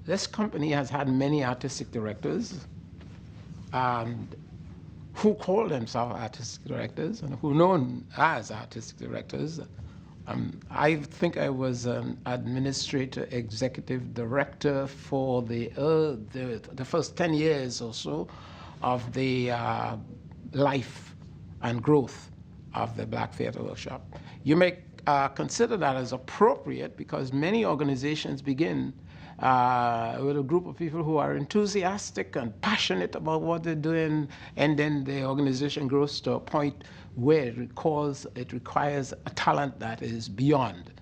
this company has had many artistic directors, and who call themselves artistic directors and who are known as artistic directors. I think I was an administrator, executive director for the first 10 years or so of the life and growth of the Black Theatre Workshop. You may consider that as appropriate because many organizations begin with a group of people who are enthusiastic and passionate about what they're doing, and then the organization grows to a point where it requires a talent that is beyond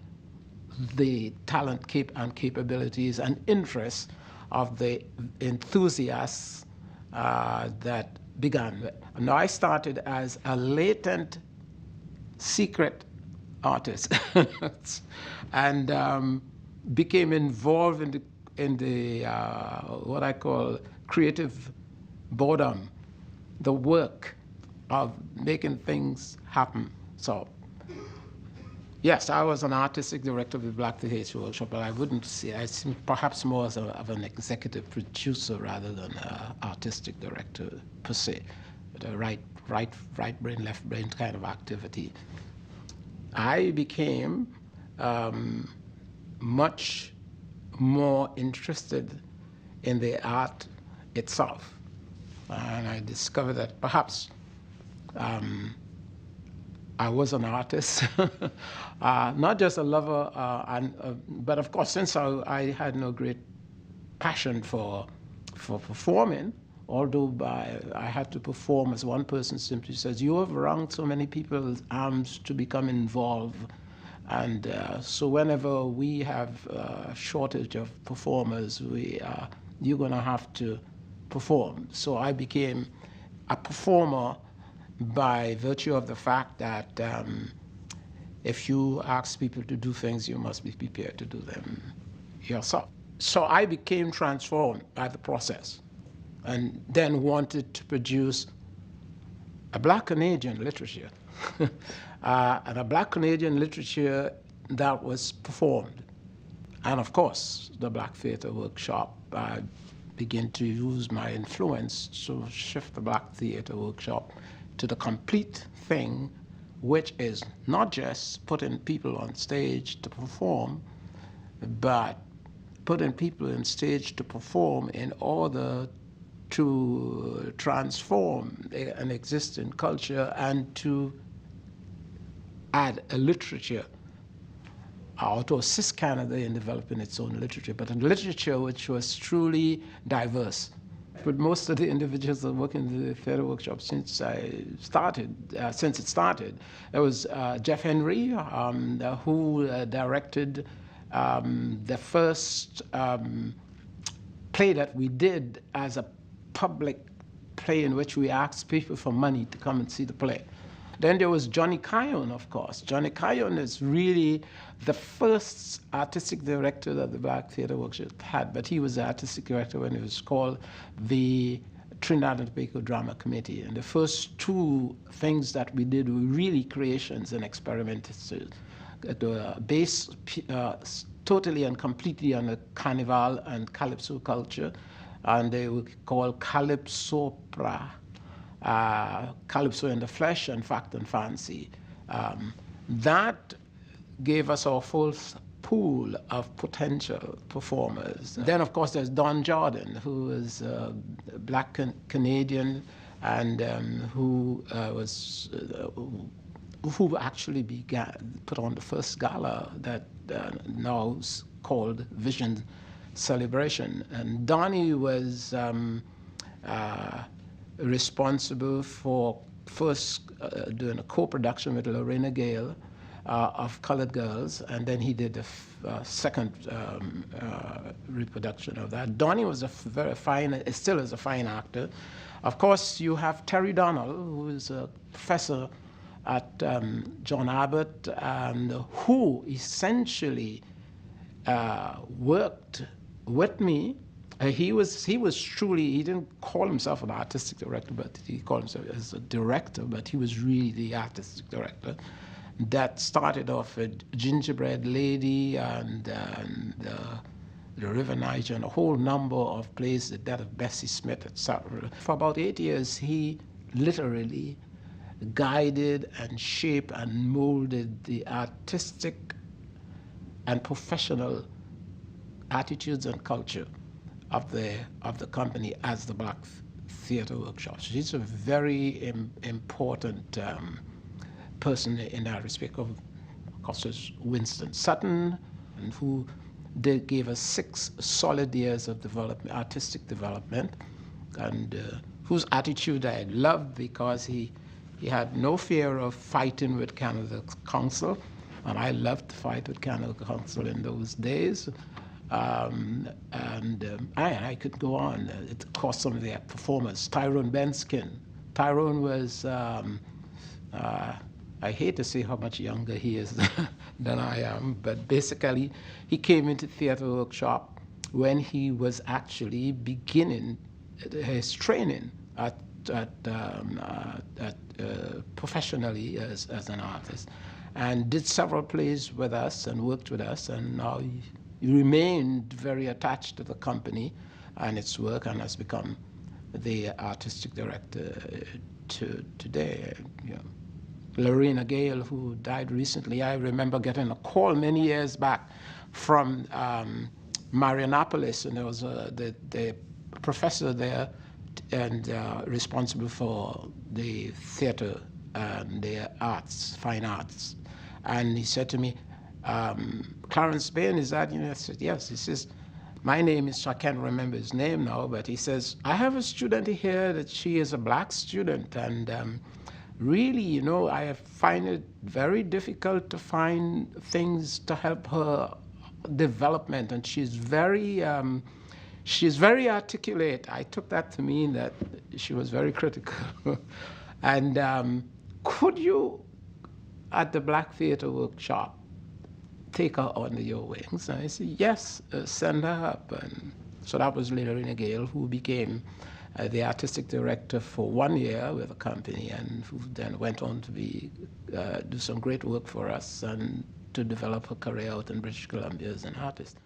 the talent and capabilities and interests of the enthusiasts that began. Now, I started as a latent, secret artist and became involved in the what I call creative boredom, the work of making things happen. So, yes, I was an artistic director of the Black Theatre Workshop, but I wouldn't say, I seem perhaps more of an executive producer rather than an artistic director per se, with a right brain, left brain kind of activity. I became much more interested in the art itself. And I discovered that perhaps I was an artist, not just a lover, but of course, since I had no great passion for performing, although I had to perform, as one person simply says, you have wrung so many people's arms to become involved. And so whenever we have a shortage of performers, you're going to have to perform. So I became a performer by virtue of the fact that if you ask people to do things, you must be prepared to do them yourself. So I became transformed by the process and then wanted to produce a Black Canadian literature. And a Black Canadian literature that was performed. And of course, the Black Theatre Workshop, I began to use my influence to shift the Black Theatre Workshop to the complete thing, which is not just putting people on stage to perform, but putting people on stage to perform in order to transform an existing culture and to add a literature, or to assist Canada in developing its own literature, but a literature which was truly diverse. With most of the individuals that work in the theatre workshop since it started, there was Jeff Henry, who directed the first play that we did as a public play in which we asked people for money to come and see the play. Then there was Johnny Kion, of course. Johnny Kion is really the first artistic director that the Black Theatre Workshop had, but he was the artistic director when it was called the Trinidad and Tobago Drama Committee. And the first two things that we did were really creations and experiments based totally and completely on the Carnival and Calypso culture, and they were called Calypsopra. Calypso in the Flesh and Fact and Fancy. That gave us our full pool of potential performers. Then, of course, there's Don Jordan, who is a Black Canadian and who actually put on the first gala that now is called Vision Celebration. And Donnie was responsible for first doing a co-production with Lorena Gale of Colored Girls, and then he did the second reproduction of that. Donnie was a very fine, still is a fine actor. Of course, you have Terry Donnell, who is a professor at John Abbott, and who essentially worked with me. He was truly, he didn't call himself an artistic director, but he called himself as a director, but he was really the artistic director. That started off with Gingerbread Lady and the River Niger, and a whole number of plays, the death of Bessie Smith, etc. For about 8 years, he literally guided and shaped and molded the artistic and professional attitudes and culture of the company as the Black Theatre Workshop. She's a very important person in that respect. Of course, there's Winston Sutton, and who gave us 6 solid years of development, artistic development, and whose attitude I loved because he had no fear of fighting with Canada Council, and I loved to fight with Canada Council in those days. I could go on. Of course, some of the performers, Tyrone Benskin. Tyrone was, I hate to say how much younger he is than I am, but basically he came into Theatre Workshop when he was actually beginning his training professionally as an artist, and did several plays with us and worked with us, and now he remained very attached to the company and its work, and has become the artistic director today. You know, Lorena Gale, who died recently, I remember getting a call many years back from Marianapolis, and there was the professor there and responsible for the theater and the arts, fine arts. And he said to me, Clarence Bayne, is that? You know, I said, yes. He says, my name is, I can't remember his name now, but he says, I have a student here that she is a Black student, and really, you know, I find it very difficult to find things to help her development, and she's very articulate. I took that to mean that she was very critical. And could you, at the Black Theatre Workshop, take her under your wings? And I said, yes, send her up. And so that was Lorena Gale, who became the artistic director for 1 year with the company, and who then went on to do some great work for us and to develop her career out in British Columbia as an artist.